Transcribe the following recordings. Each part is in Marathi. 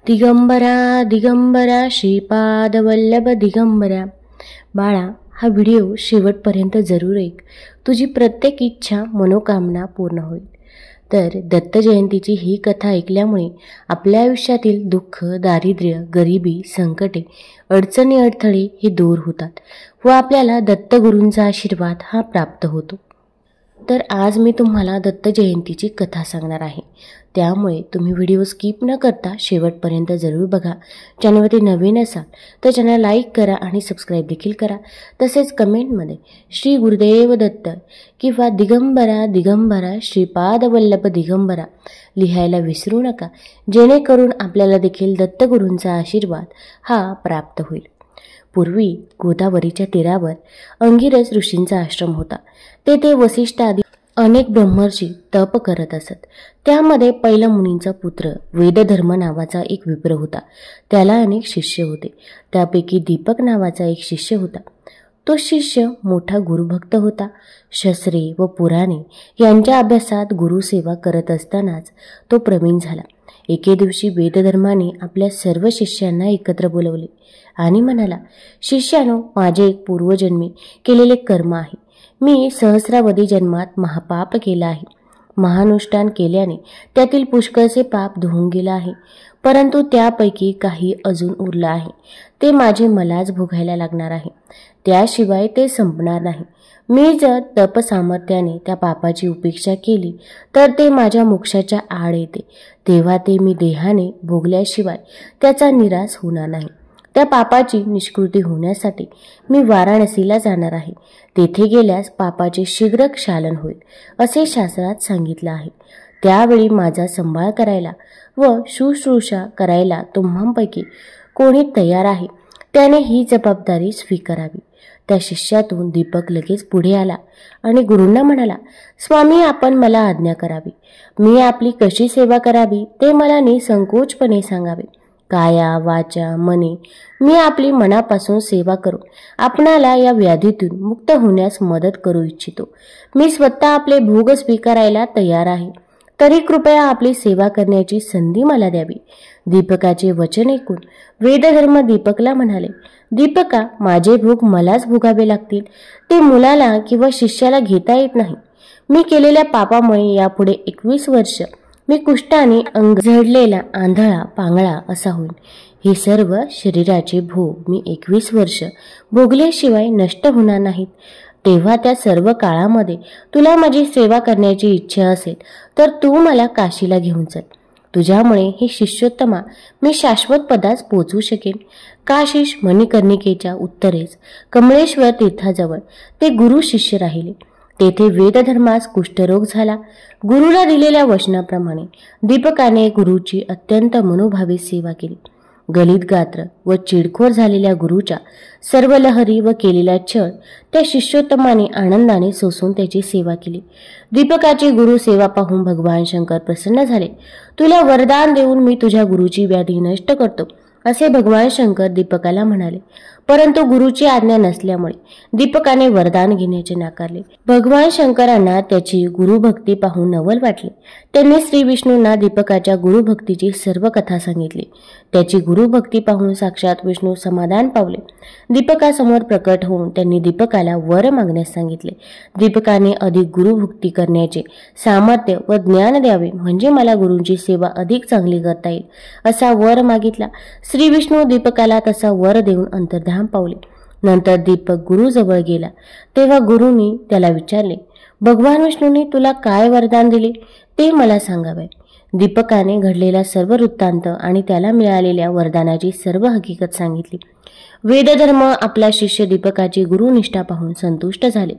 दिगंबरा दिगंबरा श्रीपादवल्लभ दिगंबरा. बाळा, हा व्हिडिओ शेवटपर्यंत जरूर ऐक. तुझी प्रत्येक इच्छा मनोकामना पूर्ण होईल. तर दत्त जयंतीची ही कथा ऐकल्यामुळे आपल्या आयुष्यातील दुःख, दारिद्र्य, गरिबी, संकटे, अडचणी, अडथळे हे दूर होतात व आपल्याला दत्तगुरूंचा आशीर्वाद हा प्राप्त होतो. तर आज मी तुम्हाला दत्त जयंतीची कथा सांगणार आहे. त्यामुळे तुम्ही व्हिडिओ स्किप न करता शेवटपर्यंत जरूर बघा. चॅनलवरती नवीन असाल तर चॅनल लाईक करा आणि सबस्क्राईब देखील करा. तसेच कमेंटमध्ये श्री गुरुदेव दत्त किंवा दिगंबरा दिगंबरा श्रीपादवल्लभ दिगंबरा लिहायला विसरू नका, जेणेकरून आपल्याला देखील दत्तगुरूंचा आशीर्वाद हा प्राप्त होईल. पूर्वी गोदावरीच्या तीरावर अंगिरस ऋषींचा आश्रम होता. तेथे वसिष्ठ आदी अनेक ब्रह्मर्षी तप करत असत. त्यामध्ये पहिला मुनींचा पुत्र वेदधर्म नावाचा एक विप्र होता. त्याला अनेक शिष्य होते. त्यापैकी दीपक नावाचा एक शिष्य होता. तो शिष्य मोठा गुरुभक्त होता. शस्त्रे व पुराणे यांच्या अभ्यासात गुरुसेवा करत असतानाच तो प्रवीण झाला. एके दिवशी वेदधर्माने आपल्या सर्व शिष्यांना एकत्र बोलवले आणि म्हणाला, शिष्यानो, माझे एक पूर्वजन्मी केलेले कर्म आहे. मी सहस्रावधी जन्मात महापाप केला आहे. महानुष्ठान केल्याने त्यातील पुष्कळसे पाप धुवून गेला आहे, परंतु त्यापैकी काही अजून उरलं आहे. ते माझे मलाच भोगायला लागणार आहे. त्याशिवाय ते संपणार नाही. मी जर तप सामर्थ्याने त्या पापाची उपेक्षा केली तर ते माझ्या मोक्षाच्या आड येते. तेव्हा ते मी देहाने भोगल्याशिवाय त्याचा निराश होणार नाही. त्या पापाची निष्कृती होण्यासाठी मी वाराणसीला जाणार आहे. तेथे गेल्यास पापाचे शीघ्र क्षालन होईल, असे शास्त्रात सांगितलं आहे. त्यावेळी माझा सांभाळ करायला व शुश्रूषा करायला तुम्हांपैकी कोणी तयार आहे त्याने ही जबाबदारी स्वीकारावी. त्या शिष्यातून दीपक लगेच पुढे आला आणि गुरूंना म्हणाला, स्वामी, आपण मला आज्ञा करावी. मी आपली कशी सेवा करावी ते मला निसंकोचपणे सांगावे. काया वाचा मने मी आपली मनापासून सेवा करून आपणाला या व्याधीतून मुक्त होण्यास मदत करू इच्छितो. मी स्वतः आपले भोग स्वीकारायला तयार आहे. तरी कृपया आपली सेवा करण्याची संधी मला द्यावी. दीपकाचे वचन ऐकून वेदधर्म दीपकला म्हणाले, दीपका, माझे भोग मलाच भोगावे लागतील. ते मुलाला किंवा शिष्याला घेता येत नाही. मी केलेल्या पापामुळे यापुढे 21 वर्ष मी कुष्ठाने अंग झडलेला आंधळा पांगळा असा होईल. हे सर्व शरीराचे भोग मी 21 वर्ष भोगल्याशिवाय नष्ट होणार नाहीत. तेव्हा त्या सर्व काळामध्ये तुला माझी सेवा करण्याची इच्छा असेल तर तू मला काशीला घेऊन चल. तुझ्यामुळे हे शिष्योत्तमा मी शाश्वत पदास पोचवू शकेन. काशीश मणिकर्णिकेच्या उत्तरेस कमळेश्वर तीर्थाजवळ ते गुरु शिष्य राहिले. तेथे वेदधर्मास कुष्ठरोग झाला. गुरुला दिलेल्या वचनाप्रमाणे दीपकाने गुरुची अत्यंत मनोभावी सेवा केली. गलित गात्र व चिडखोर झालेल्या गुरुच्या सर्व लहरी व केलेला छळ त्या शिष्योत्तमाने आनंदाने सोसून त्याची सेवा केली. दीपकाची गुरु सेवा पाहून भगवान शंकर प्रसन्न झाले. तुला वरदान देऊन मी तुझ्या गुरुची व्याधी नष्ट करतो, असे भगवान शंकर दीपकाला म्हणाले. परंतु गुरुची आज्ञा नसल्यामुळे दीपकाने वरदान घेण्याचे नाकारले. भगवान शंकरांना त्याची गुरुभक्ती पाहून नवल वाटले. त्यांनी श्री विष्णूंना दीपकाच्या गुरुभक्तीची सर्व कथा सांगितली. त्याची गुरुभक्ती पाहून साक्षात विष्णू समाधान पावले. दीपकासमोर प्रकट होऊन त्यांनी दीपकाला वर मागण्यास सांगितले. दीपकाने अधिक गुरुभक्ती करण्याचे सामर्थ्य व ज्ञान द्यावे, म्हणजे मला गुरूंची सेवा अधिक चांगली करता येईल, असा वर मागितला. श्री विष्णू दीपकाला तसा वर देऊन अंतर्धान पावले. नंतर दीपक गुरुजवळ गेला. तेव्हा गुरुनी त्याला विचारले, भगवान विष्णूंनी तुला काय वरदान दिले ते मला सांगावे. दीपकाने घडलेला सर्व वृत्तांत आणि त्याला मिळालेल्या वरदानाची सर्व हकीकत सांगितली. वेदधर्म आपला शिष्य दीपकाची गुरुनिष्ठा पाहून संतुष्ट झाले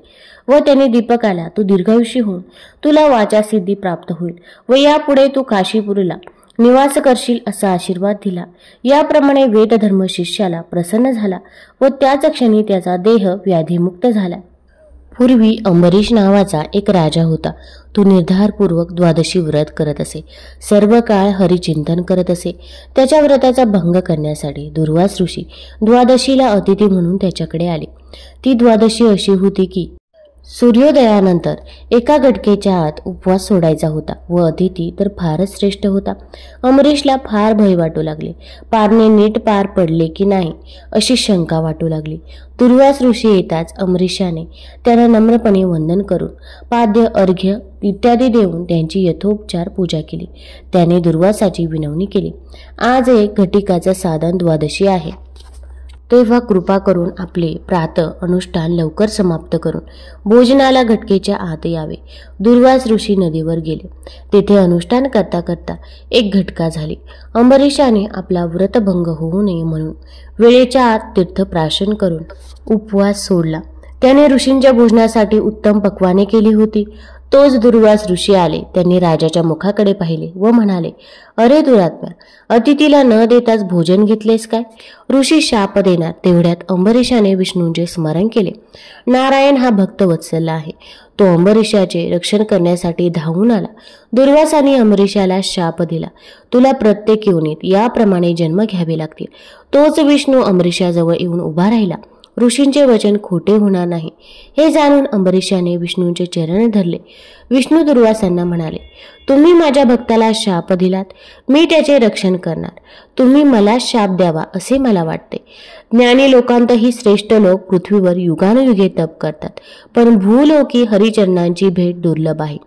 व त्याने दीपकाला, तू दीर्घायुषी होऊन तुला वाचासिद्धी प्राप्त होईल व यापुढे तू काशीपुरीला निवास करशील असा आशीर्वाद दिला. याप्रमाणे वेदधर्म शिष्याला प्रसन्न झाला व त्याच क्षणी त्याचा देह व्याधीमुक्त झाला. पूर्वी अंबरीश नावाचा एक राजा होता. तो निर्धारपूर्वक द्वादशी व्रत करत असे. सर्व काळ हरिचिंतन करत असे. त्याच्या व्रताचा भंग करण्यासाठी दुर्वास ऋषी द्वादशीला अतिथी म्हणून त्याच्याकडे आले. ती द्वादशी अशी होती की सूर्योदयानंतर एका घटकेच्या आत उपवास सोडायचा होता व अतिथी तर फारच श्रेष्ठ होता. अमरीशला फार भय वाटू लागले. पारणे नीट पार पडले की नाही अशी शंका वाटू लागली. दुर्वास ऋषी येताच अमरीशाने त्यांना नम्रपणे वंदन करून पाद्य अर्घ्य इत्यादी देऊन त्यांची यथोपचार पूजा केली. त्याने दुर्वासाची विनवणी केली. आज एक घटिकाचं साधन द्वादशी आहे, तेव्हा कृपा करून आपले प्रातः अनुष्ठान लवकर समाप्त करून भोजनाला घटकेच्या आत यावे. दुर्वास ऋषी नदीवर गेले. तेथे अनुष्ठान करता करता एक घटका झाली. अंबरीशाने आपला व्रतभंग होऊ नये म्हणून वेळेच्या आत तीर्थप्राशन करून उपवास सोडला. त्याने ऋषींच्या भोजनासाठी उत्तम पक्वाने केली होती. तोच दुर्वास ऋषी आले. त्यांनी राजाच्या मुखाकडे पाहिले व म्हणाले, अरे दुरात्म्या, अतिथीला न देताच भोजन घेतलेस काय? ऋषी शाप देणार. तेवढ्यात अंबरीशाने विष्णूंचे स्मरण केले. नारायण हा भक्तवत्सल आहे. तो अंबरीशाचे रक्षण करण्यासाठी धावून आला. दुर्वासाने अंबरीशाला शाप दिला, तुला प्रत्येक योनीत याप्रमाणे जन्म घ्यावे लागतील. तोच विष्णू अंबरीशाजवळ येऊन उभा राहिला. ऋषींचे वचन खोटे होणार नाही हे जाणून अंबरीशाने विष्णूंचे चरण धरले. विष्णू दुर्वासांना म्हणाले, तुम्ही माझ्या भक्ताला शाप दिलात, मी त्याचे रक्षण करणार. तुम्ही मला शाप द्यावा असे मला वाटते. ज्ञानी लोकांतही श्रेष्ठ लोक पृथ्वीवर युगानुयुगे तप करतात, पण भूलोकी हरिचरणांची भेट दुर्लभ आहे.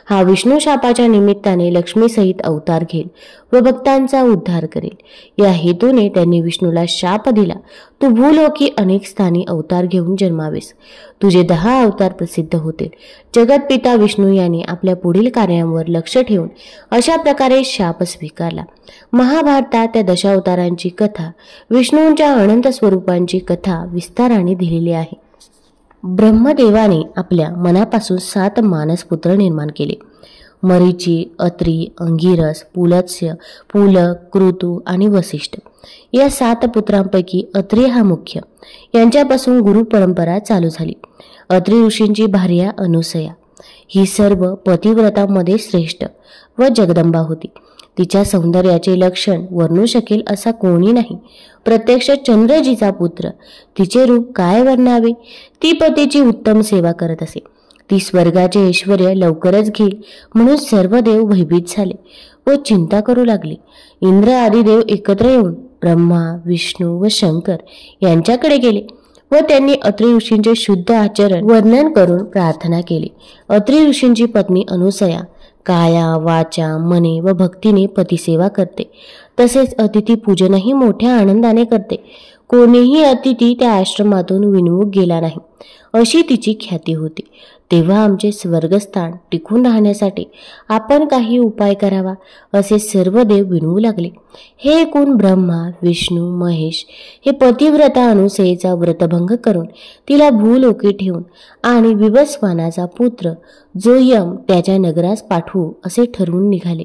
हा विष्णू शापाच्या निमित्ताने लक्ष्मीसहित अवतार घेईल व भक्तांचा उद्धार करेल. या हेतूने त्यांनी विष्णूला शाप दिला, तू भूलोकी अनेक स्थानी अवतार घेऊन जन्मावेस. तुझे 10 अवतार प्रसिद्ध होतील. जगतपिता विष्णू यांनी आपल्या पुढील कार्यांवर लक्ष ठेवून अशा प्रकारे शाप स्वीकारला. महाभारतात त्या दशावतारांची कथा, विष्णूंच्या अनंत स्वरूपांची कथा विस्ताराने दिलेली आहे. ब्रह्मदेवाने आपल्या मनापासून 7 मानसपुत्र निर्माण केले. मरीची, अत्री, अंगिरस, पुलत्स्य, पुलक, कृतू आणि वसिष्ठ. या 7 पुत्रांपैकी अत्री हा मुख्य. यांच्यापासून गुरु परंपरा चालू झाली. अत्री ऋषींची भार्या अनुसया ही सर्व पतिव्रतांमध्ये श्रेष्ठ व जगदंबा होती. तिच्या सौंदर्याचे लक्षण वर्णू शकेल असा कोणी नाही. प्रत्यक्ष चंद्रजीचा पुत्र. तिचे रूप काय वर्णावे. ती पतीची उत्तम सेवा करत असे. ती स्वर्गाचे ऐश्वर्य लवकरच घेईल म्हणून सर्व देव भयभीत झाले व चिंता करू लागले. इंद्र आदी देव एकत्र येऊन ब्रह्मा, विष्णू व शंकर यांच्याकडे गेले व त्यांनी अत्री ऋषींचे शुद्ध आचरण वर्णन करून प्रार्थना केली. अत्री ऋषींची पत्नी अनुसया काया, वाचा, मने व भक्तीने पतिसेवा करते. तसेच अतिथी पूजनही मोठ्या आनंदाने करते. कोणीही अतिथी त्या आश्रमातून विनमुख गेला नाही अशी तिची ख्याती होती. तेव्हा आमचे स्वर्गस्थान टिकून राहण्यासाठी आपण काही उपाय करावा असे सर्व देव विनवू लागले. हे ऐकून ब्रह्मा, विष्णू, महेश हे पतिव्रता अनुसयेचा व्रतभंग करून तिला भूलोकी ठेवून आणि विवस्वानाचा पुत्र जो यम त्याच्या नगरास पाठवू असे ठरवून निघाले.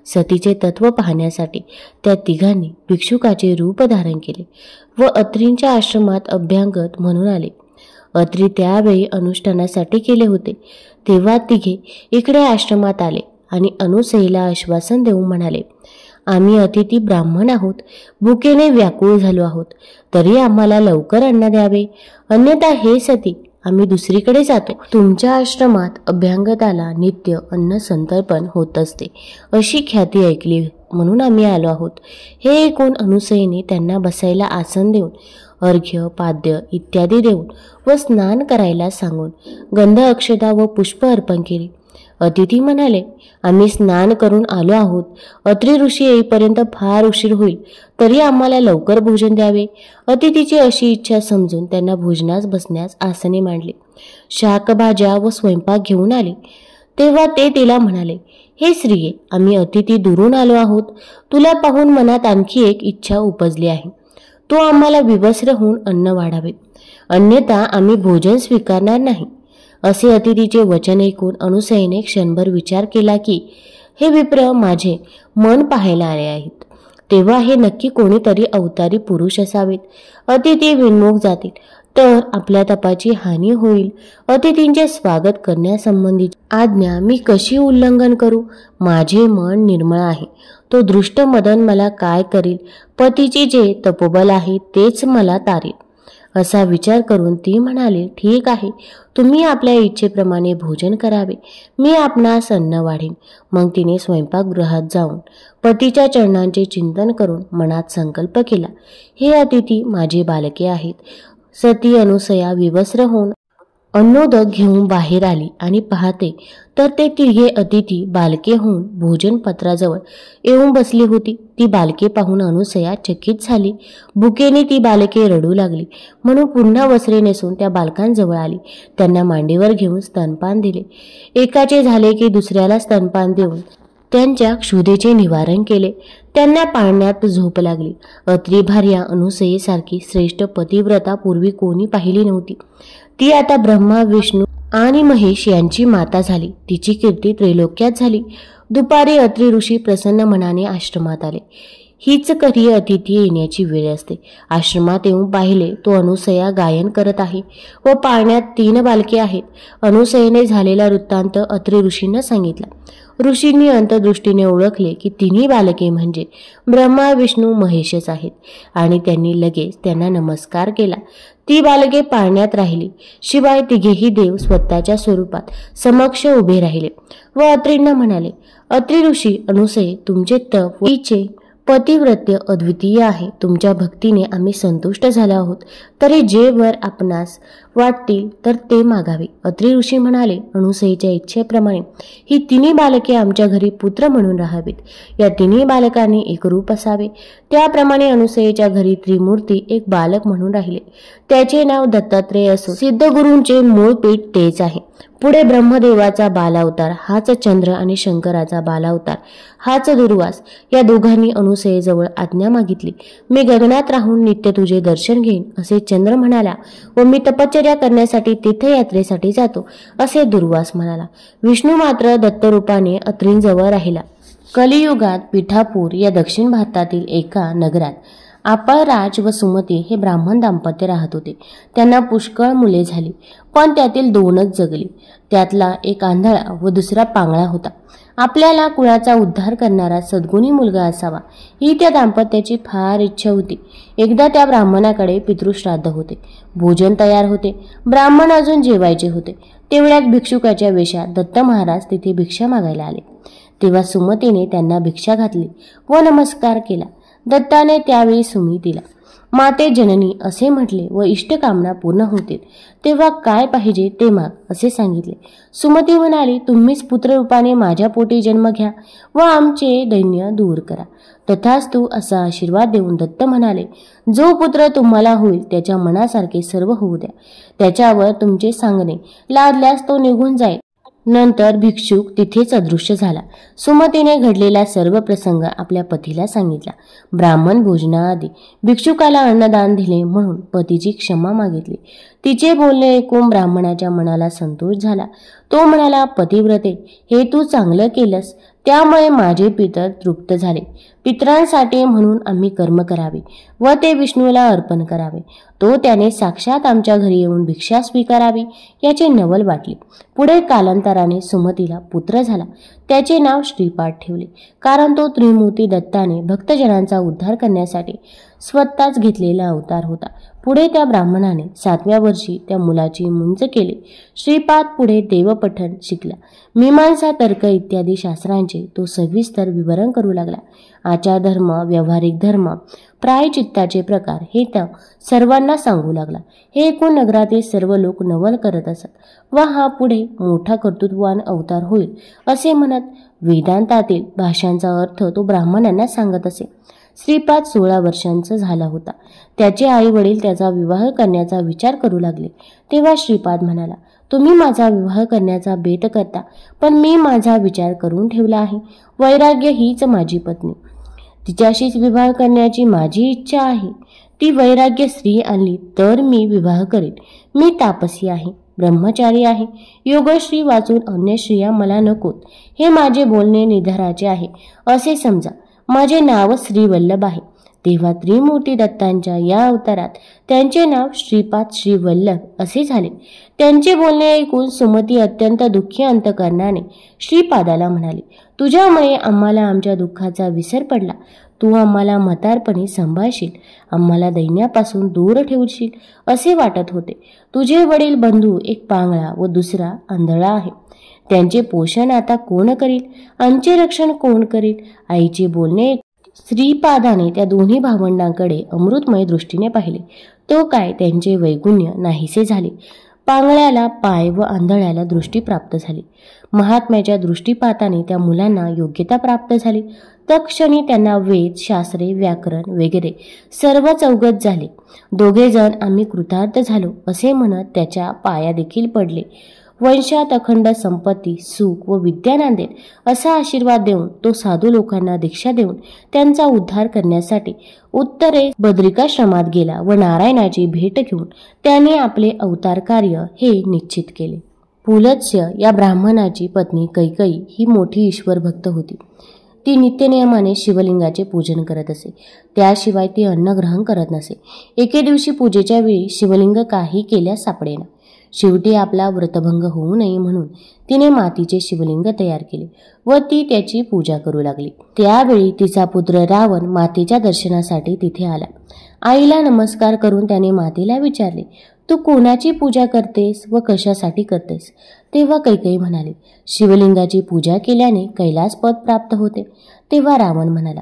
सतीचे तत्व पाहण्यासाठी त्या तिघांनी भिक्षुकाचे रूप धारण केले व अत्रींच्या आश्रमात अभ्यांगत म्हणून आले. अत्री त्यावेळी अनुष्ठानासाठी केले होते. तेव्हा तिघे इकडे आश्रमात आले आणि अनुसयेला आश्वासन देऊन म्हणाले, आम्ही अतिथी ब्राह्मण आहोत, भुकेने व्याकुळ झालो आहोत, तरी आम्हाला लवकर अन्न द्यावे, अन्यथा हे सती आम्ही दुसरीकडे जातो. तुमच्या आश्रमात अभ्यांगताला नित्य अन्न संतर्पण होत असते अशी ख्याती ऐकली म्हणून आम्ही आलो आहोत. हे ऐकून अनुसयेने त्यांना बसायला आसन देऊन अर्घ्य, पाद्य इत्यादी देऊन व स्नान करायला सांगून गंध, अक्षता व पुष्प अर्पण केली. अतिथी म्हणाले, आम्ही स्नान करून आलो आहोत. अत्री ऋषी येईपर्यंत फार उशीर होईल, तरी आम्हाला लवकर भोजन द्यावे. अतिथीची अशी इच्छा समजून त्यांना भोजनास बसण्यास आसने मांडली. शाकभाज्या व स्वयंपाक घेऊन आले. तेव्हा ते तिला म्हणाले, हे स्त्रिये, आम्ही अतिथी दुरून आलो आहोत. तुला पाहून मनात आणखी एक इच्छा उपजली आहे. तो आम्हाला विवस्त्र होऊन अन्न वाढावे, अन्यथा आम्ही भोजन स्वीकारणार नाही. असे अतिथीचे वचन ऐकून अनुसयेने क्षणभर विचार केला की हे विप्र माझे मन पाहायला आले आहेत, तेव्हा हे नक्की कोणीतरी अवतारी पुरुष असावेत. अतिथी विनमुख जातील तर आपल्या तपाची हानी होईल. अतिथींचे स्वागत करण्यासंबंधी आज्ञा मी कशी उल्लंघन करू. माझे मन निर्मळ आहे, तो दृष्ट मदन मला काय करील. पतीचे जे तपोबल आहे तेच मला तारेल. असा विचार करून ती म्हणाली, ठीक आहे, तुम्ही आपल्या इच्छेप्रमाणे भोजन करावे, मी आपणास अन्न वाढेन. मग तिने स्वयंपाकगृहात जाऊन पतीच्या चरणांचे चिंतन करून मनात संकल्प केला, हे अतिथी माझे बालके आहेत. सती अनुसया विवस्त्र होऊन अन्नोदक घेऊन बाहेर आली आणि पाहते तर ते तिघे अतिथी बालके होऊन भोजन पत्राजवळ येऊन बसली होती. ती बालके पाहून अनुसया चकित झाली. भुकेने ती बालके रडू लागली म्हणून पुन्हा वस्त्रे नेसून त्या बालकांजवळ आली. त्यांना मांडीवर घेऊन स्तनपान दिले. एकाचे झाले की दुसऱ्याला स्तनपान देऊन त्यांच्या क्षुधेचे निवारण केले. त्यांना पाळण्यात झोप लागली. अत्री भार्या अनुसयेसारखी श्रेष्ठ पतिव्रता पूर्वी कोणी पाहिली नव्हती. ती आता ब्रह्मा, विष्णू आणि महेश यांची माता झाली. तिची कीर्ती त्रैलोक्यात झाली. दुपारी अत्री ऋषी प्रसन्न मनाने आश्रमात आले. हीच कधी अतिथी येण्याची वेळ असते. आश्रमात येऊन पाहिले तो अनुसया गायन करत आहे व पाळण्यात 3 बालके आहेत. अनुसयेने झालेला वृत्तांत अत्री ऋषींना सांगितला. ऋषींनी अंतर्दृष्टीने ओळखले की 3 बालके म्हणजे ब्रह्मा, विष्णू, महेशच आहेत आणि त्यांनी लगेच त्यांना नमस्कार केला. ती बालके पाळण्यात राहिली. शिवाय तिघेही देव स्वतःच्या स्वरूपात समक्ष उभे राहिले व अत्रींना म्हणाले, अत्री ऋषी, अनुसये, तुमचे तप व इच्छे पतिव्रत्य अद्वितीय आहे. तुमच्या भक्तीने आम्ही संतुष्ट झालो आहोत. तरी जे वर आपणास वाटतील तर ते मागावे. अत्री ऋषी म्हणाले, अनुसयेच्या इच्छेप्रमाणे ही 3 बालके आमच्या घरी पुत्र म्हणून राहावीत. या 3 बालकांनी एक रूप असावे. त्याप्रमाणे अनुसयेच्या घरी त्रिमूर्ती एक बालक म्हणून राहिले. त्याचे नाव दत्तात्रेय असून सिद्धगुरूंचे मूळ पीठ तेच आहे. पुढे ब्रह्मदेवाचा बालावतार हाच चंद्र आणि शंकराचा बालावतार हाच दुर्वास. या दोघांनी अनुसयेजवळ आज्ञा मागितली. मी गगनात राहून नित्य तुझे दर्शन घेईन असे चंद्र म्हणाला व मी तपश्चर्या करण्यासाठी तीर्थयात्रेसाठी जातो असे दुर्वास म्हणाला. विष्णू मात्र दत्तरूपाने अत्रींजवळ राहिला. कलियुगात पिठापूर या दक्षिण भारतातील एका नगरात अपराज व सुमती हे ब्राह्मण दाम्पत्य राहत होते. त्यांना पुष्कळ मुले झाली पण त्यातील 2च जगली. त्यातला एक आंधळा व दुसरा पांगळा होता. आपल्याला कुळाचा उद्धार करणारा सद्गुणी मुलगा असावा ही त्या दाम्पत्याची फार इच्छा होती. एकदा त्या ब्राह्मणाकडे पितृश्राद्ध होते. भोजन तयार होते. ब्राह्मण अजून जेवायचे होते. तेवढ्यात भिक्षुकाच्या वेशात दत्त महाराज तिथे भिक्षा मागायला आले. तेव्हा सुमतीने त्यांना भिक्षा घातली व नमस्कार केला. दत्ताने त्यावेळी सुमतीला माते जननी असे म्हटले व इष्टकामना पूर्ण होतील तेव्हा काय पाहिजे ते माग असे सांगितले. सुमती म्हणाली, तुम्हीच पुत्ररूपाने माझ्या पोटी जन्म घ्या व आमचे दैन्य दूर करा. तथास्तु असा आशीर्वाद देऊन दत्त म्हणाले, जो पुत्र तुम्हाला होईल त्याच्या मनासारखे सर्व होऊ द्या. त्याच्यावर तुमचे सांगणे लादल्यास तो निघून जाईल. नंतर भिक्षुक तिथेच अदृश्य झाला. सुमतीने घडलेला सर्व प्रसंग आपल्या पतीला सांगितला. ब्राह्मण भोजनाआधी भिक्षुकाला अन्नदान दिले म्हणून पतीची क्षमा मागितली. तिचे बोलणे ऐकून ब्राह्मणाच्या मनाला संतोष झाला. तो म्हणाला, पतिव्रते, हे तू चांगलं केलंस त्यामुळे माझे पितर तृप्त झाले. पितरांसाठी म्हणून आम्ही कर्म करावे व ते विष्णूला अर्पण करावे. तो त्याने साक्षात आमच्या घरी येऊन भिक्षा स्वीकारावी याचे नवल वाटले. पुढे कालांतराने सुमतीला पुत्र झाला. त्याचे नाव श्रीपाद ठेवले, कारण तो त्रिमूर्ती दत्ताने भक्तजनांचा उद्धार करण्यासाठी स्वतःच घेतलेला अवतार होता. पुढे त्या ब्राह्मणाने 7व्या वर्षी त्या मुलाची मुंज केली. श्रीपाद पुढे देवपठण शिकला. मीमांसा, तर्क इत्यादी शास्त्रांचे तो सविस्तर विवरण करू लागला. आचार धर्म, व्यावहारिक धर्म, प्रायचित्ताचे प्रकार हे त्या सर्वांना सांगू लागला. हे ऐकून नगरातील सर्व लोक नवल करत असत व हा पुढे मोठा कर्तृत्ववान अवतार होईल असे म्हणत वेदांतातील भाषांचा अर्थ तो ब्राह्मणांना सांगत असे. श्रीपाद 16 वर्षांचा झाला होता. त्याचे आई वडील त्याचा विवाह करण्याचा विचार करू लागले. तेव्हा श्रीपाद म्हणाला, तुम्ही माझा विवाह करण्याचा बेत करता, पण मी माझा विचार करून ठेवला आहे. वैराग्य हीच माझी पत्नी, तिच्याशीच विवाह करण्याची माझी इच्छा आहे. ती वैराग्य स्त्री आणली तर मी विवाह करेन. मी तापसी आहे, ब्रह्मचारी आहे. योगश्री वाचून अन्य स्त्रिया मला नकोत. हे माझे बोलणे निर्धाराचे आहे असे समजा. माझे नाव श्रीवल्लभ आहे. तेव्हा त्रिमूर्ती दत्तांच्या या अवतारात त्यांचे नाव श्रीपाद श्रीवल्लभ असे झाले. त्यांचे बोलणे ऐकून सुमती अत्यंत दुःखी अंतकरणाने श्रीपादाला म्हणाली, तुझ्यामुळे आम्हाला आमच्या दुःखाचा विसर पडला. तू आम्हाला म्हातारपणी सांभाळशील, आम्हाला दैन्यापासून दूर ठेवशील असे वाटत होते. तुझे वडील बंधू एक पांगळा व दुसरा आंधळा आहे. त्यांचे पोषण आता कोण करील? आमचे रक्षण कोण करील? आईचे बोलणे श्रीपादाने त्या दोन्ही भावंडांकडे अमृतमय दृष्टीने पाहिले. तो काय, त्यांचे वैगुण्य नाहीसे झाले. पांगळ्याला पाय व आंधळ्याला दृष्टी प्राप्त झाली. महात्म्याच्या दृष्टीपाताने त्या मुलांना योग्यता प्राप्त झाली. तत्क्षणी त्यांना वेद, शास्त्रे, व्याकरण वगैरे सर्वच अवगत झाले. दोघे जण आम्ही कृतार्थ झालो असे म्हणत त्याच्या पाया देखील पडले. वंशात अखंड संपत्ती, सुख व विद्या नांदेल असा आशीर्वाद देऊन तो साधू लोकांना दीक्षा देऊन त्यांचा उद्धार करण्यासाठी उत्तरेस बद्रिकाश्रमात गेला व नारायणाची भेट घेऊन त्याने आपले अवतार कार्य हे निश्चित केले. पुलत्स्य या ब्राह्मणाची पत्नी कैकेयी ही मोठी ईश्वर भक्त होती. ती नित्यनियमाने शिवलिंगाचे पूजन करत असे. त्याशिवाय ती अन्न ग्रहण करत नसे. एके दिवशी पूजेच्या वेळी शिवलिंग काही केल्यास सापडेना. शेवटी आपला व्रतभंग होऊ नये म्हणून तिने मातीचे शिवलिंग तयार केले व ती त्याची पूजा करू लागली. त्यावेळी तिचा पुत्र रावण मातेच्या दर्शनासाठी तिथे आला. आईला नमस्कार करून त्याने मातेला विचारले, तू कोणाची पूजा करतेस व कशासाठी करतेस? तेव्हा कैकेयी म्हणाली, शिवलिंगाची पूजा केल्याने कैलास पद प्राप्त होते. तेव्हा रावण म्हणाला,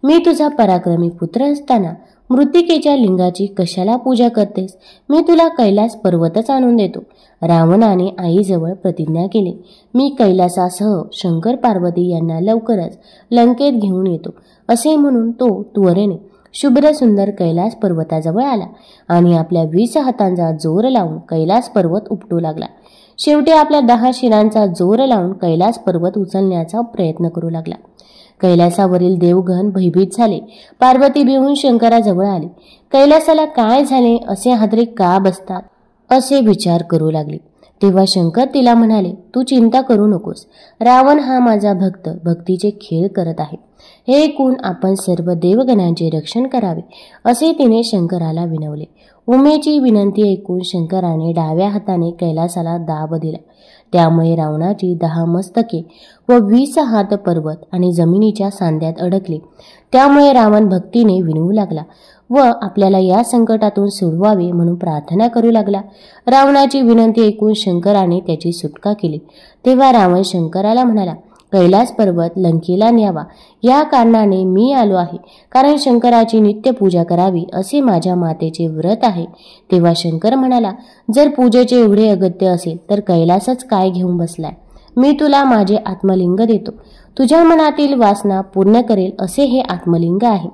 मी तुझा पराक्रमी पुत्र असताना मृत्तिकेच्या लिंगाची कशाला पूजा करतेस? मी तुला कैलास पर्वतच आणून देतो. रावणाने आईजवळ प्रतिज्ञा केली, मी कैलासासह शंकर पार्वती यांना लवकरच लंकेत घेऊन येतो असे म्हणून तो त्वरेने शुभ्र सुंदर कैलास पर्वताजवळ आला आणि आपल्या 20 हातांचा जोर लावून कैलास पर्वत उपटू लागला. शेवटी आपल्या 10 शिरांचा जोर लावून कैलास पर्वत उचलण्याचा प्रयत्न करू लागला. कैलासावरील देवगण भयभीत झाले. पार्वती भिवून शंकराजवळ आली. कैलासाला काय झाले, असे हादरे का बसतात असे विचार करू लागले. तेव्हा शंकर तिला म्हणाले, तू चिंता करू नकोस. रावण हा माझा भक्त भक्तीचे खेळ करत आहे. हे ऐकून आपण सर्व देवगणांचे रक्षण करावे असे तिने शंकराला विनवले. उमेची विनंती ऐकून शंकराने डाव्या हाताने कैलासाला दाब दिला. त्यामुळे रावणाची 10 मस्तके व 20 हात पर्वत आणि जमिनीच्या सांध्यात अडकले. त्यामुळे रावण भक्तीने विनवू लागला व आपल्याला या संकटातून सोडवावे म्हणून प्रार्थना करू लागला. रावणाची विनंती ऐकून शंकराने त्याची सुटका केली. तेव्हा रावण शंकराला म्हणाला, कैलास पर्वत लंकेला न्यावा या कारणाने मी आलो आहे, कारण शंकराची नित्य पूजा करावी असे माझ्या मातेचे व्रत आहे. तेव्हा शंकर म्हणाला, जर पूजेचे एवढे अगत्य असेल तर कैलासच काय घेऊन बसलाय? मी तुला माझे आत्मलिंग देतो. तुझ्या मनातील वासना पूर्ण करेल असे हे आत्मलिंग आहे.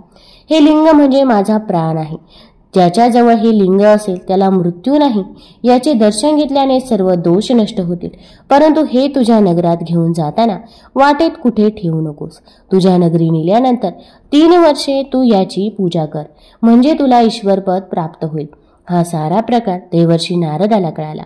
हे लिंग म्हणजे माझा प्राण आहे. ज्याच्याजवळ हे लिंग असेल त्याला मृत्यू नाही. याचे दर्शन घेतल्याने सर्व दोष नष्ट होतील. परंतु हे तुझ्या नगरात घेऊन जाताना वाटेत कुठे ठेवू नकोस. तुझ्या नगरी नेल्यानंतर 3 वर्षे तू याची पूजा कर, म्हणजे तुला ईश्वरपद प्राप्त होईल. हा सारा प्रकार देवर्षी नारदाला कळाला.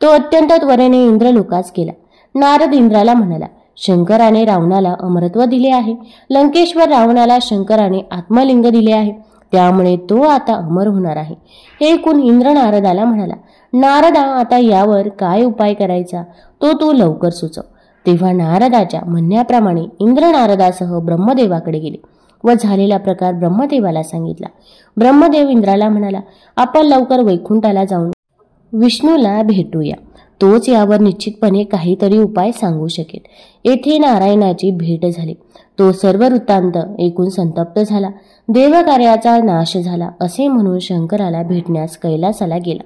तो अत्यंत त्वरेने इंद्रलोकास गेला. नारद इंद्राला म्हणाला, शंकराने रावणाला अमरत्व दिले आहे. लंकेश्वर रावणाला शंकराने आत्मलिंग दिले आहे. त्यामुळे तो आता अमर होणार आहे. हे ऐकून इंद्र नारदाला म्हणाला, नारदा, आता यावर काय उपाय करायचा तो तू लवकर सुचव. तेव्हा नारदाच्या म्हणण्याप्रमाणे इंद्र नारदासह ब्रह्मदेवाकडे गेले व झालेला प्रकार ब्रह्मदेवाला सांगितला. ब्रह्मदेव इंद्राला म्हणाला, आपण लवकर वैकुंठाला जाऊन विष्णूला भेटूया. तोच यावर निश्चितपणे काहीतरी उपाय सांगू शकेल. येथे नारायणाची भेट झाली. तो सर्व वृत्तांत ऐकून संतप्त झाला. देवकार्याचा नाश झाला असे म्हणून शंकराला भेटण्यास कैलासाला गेला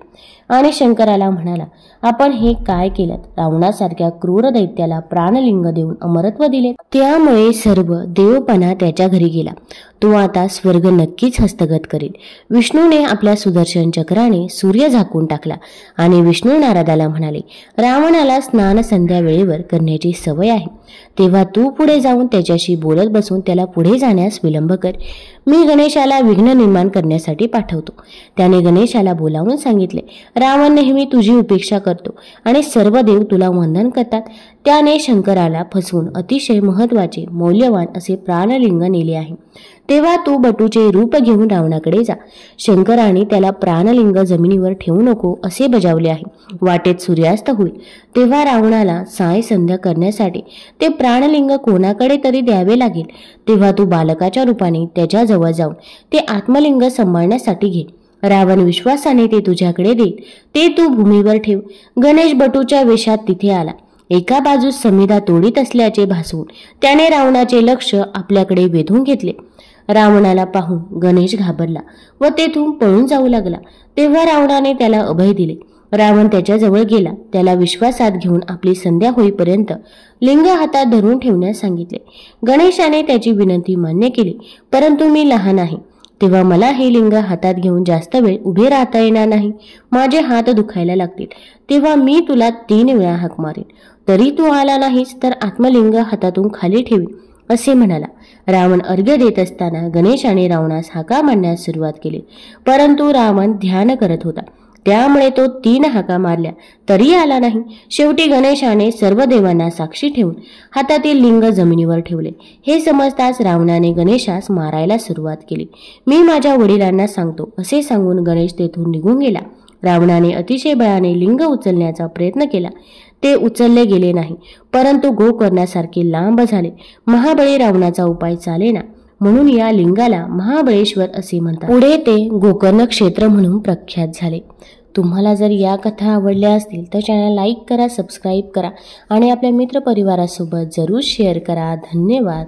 आणि शंकराला म्हणाला, आपण हे काय केलं? रावणासारख्या क्रूर दैत्याला प्राणलिंग देऊन अमरत्व दिले. त्यामुळे सर्व देवपणा त्याच्या घरी गेला. तो आता स्वर्ग नक्कीच हस्तगत करेल. विष्णूने आपल्या सुदर्शन चक्राने सूर्य झाकून टाकला आणि विष्णू नारदाला म्हणाले, रावणाला स्नान संध्या वेळेवर करण्याची सवय आहे. तेव्हा तू पुढे जाऊन त्याच्याशी बोलत बसून त्याला पुढे जाण्यास विलंब कर. मी गणेशाला विघ्न निर्माण करण्यासाठी पाठवतो. त्याने गणेशाला बोलावून सांगितले, रावण नेहमी तुझी उपेक्षा करतो आणि सर्व देव तुला वंदन करतात. त्याने शंकराला फसवून अतिशय महत्त्वाचे मौल्यवान असे प्राणलिंग नेले आहे. तेव्हा तू बटूचे रूप घेऊन रावणाकडे जा. शंकराने त्याला प्राणलिंग जमिनीवर ठेवू नको असे बजावले आहे. वाटेत सूर्यास्त होईल तेव्हा रावणाला साय संध्या करण्यासाठी ते प्राणलिंग कोणाकडे तरी द्यावे लागेल. तेव्हा तू बालकाच्या रूपाने त्याच्याजवळ जाऊन ते आत्मलिंग सांभाळण्यासाठी घे. रावण विश्वासाने ते तुझ्याकडे देईल. ते तू भूमीवर ठेव. गणेश बटूच्या वेशात तिथे आला. एका बाजूस समिधा तोडीत असल्याचे भासवून त्याने रावणाचे लक्ष आपल्याकडे वेधून घेतले. रावणाला पाहून गणेश घाबरला व तेथून पळून जाऊ लागला. तेव्हा रावणाने त्याला अभय दिले. रावण त्याच्याजवळ गेला. त्याला विश्वासात घेऊन आपली संध्या होईपर्यंत लिंग हातात धरून ठेवण्यास सांगितले. गणेशाने त्याची विनंती मान्य केली. परंतु मी लहान आहे, तेव्हा मला हे लिंग हातात घेऊन जास्त वेळ उभे राहता येणार नाही. माझे हात दुखायला लागतील. तेव्हा मी तुला 3 वेळा हाक मारेन. तरी तू आला नाहीस तर आत्मलिंग हातातून खाली ठेवीन असे म्हणाला. रावण अर्घ्य देत असताना गणेशाने रावणास हाका मारण्यास सुरुवात केली. परंतु रावण ध्यान करत होता, त्यामुळे तो 3 हाका मारल्या तरी आला नाही. शेवटी गणेशाने सर्व देवांना साक्षी ठेवून हातातील लिंग जमिनीवर ठेवले. हे समजताच रावणाने गणेशास मारायला सुरुवात केली. मी माझ्या वडिलांना सांगतो असे सांगून गणेश तेथून निघून गेला. रावणाने अतिशय बळाने लिंग उचलण्याचा प्रयत्न केला. ते उचलले गेले नाही, परंतु गोकर्णासारखे लांब झाले. महाबळी रावणाचा उपाय चालेना, म्हणून या लिंगाला महाबळेश्वर असे म्हणतात. पुढे ते गोकर्ण क्षेत्र म्हणून प्रख्यात झाले. तुम्हाला जर या कथा आवडल्या असतील तर चॅनल लाईक करा, सबस्क्राईब करा आणि आपल्या मित्रपरिवारासोबत जरूर शेअर करा. धन्यवाद.